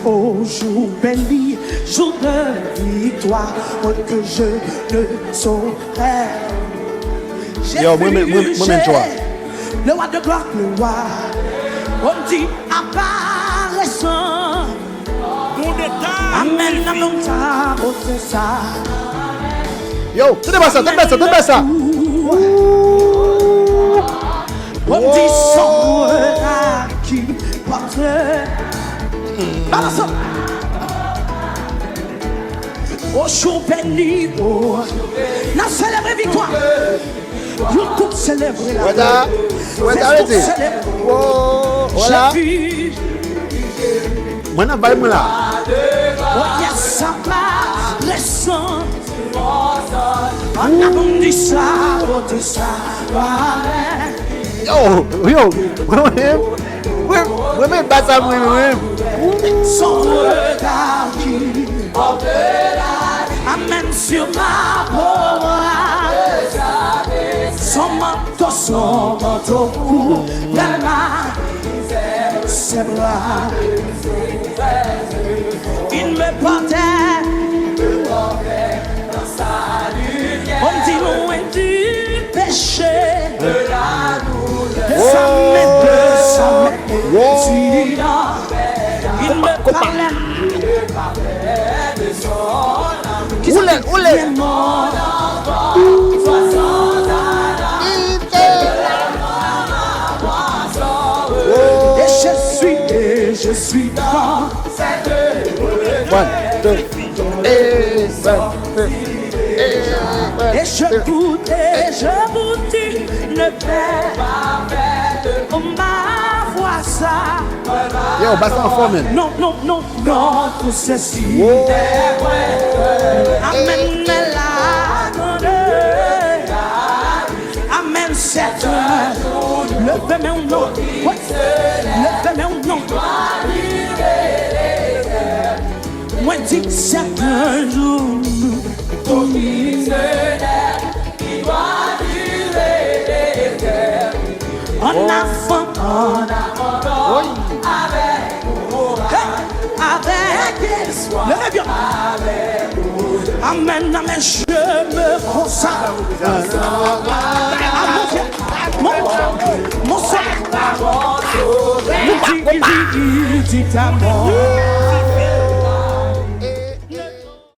Au jour béni, jour de victoire, que je ne saurais. Yo, moi, toi. Le roi de gloire, le roi. On dit apparaissant. Amen, amen, c'est ça. Yo, tout est ça. On dit son regard qui porte. Balance. Au jour béni, la célèbre victoire. Nous tous célébrer la arrêtez. Voilà. Moi, je vais là. Oh, yes, ça va, laissons. On a dit ça, on dit ça. Yo, oui, mais pas ça, oui. Son regard qui amène sur ma peau. Son manteau court vers ses bras. Il me portait dans sa lumière. On dit loin du péché, de la douleur, de sa il me parlait de son amour. Qui est mort dans 60 ans. Et je suis dans cette et je vous dis, ne fais pas de ma voix ça. Yo, basse en forme. Non, tout ceci. Amen, amen, c'est le même nom. Le même nom. Moi, dis que c'est un jour. Qui doit durer l'éternel. On a faim, avec espoir. Amen, amen, je me consacre. Mon sang, il dit ta mort.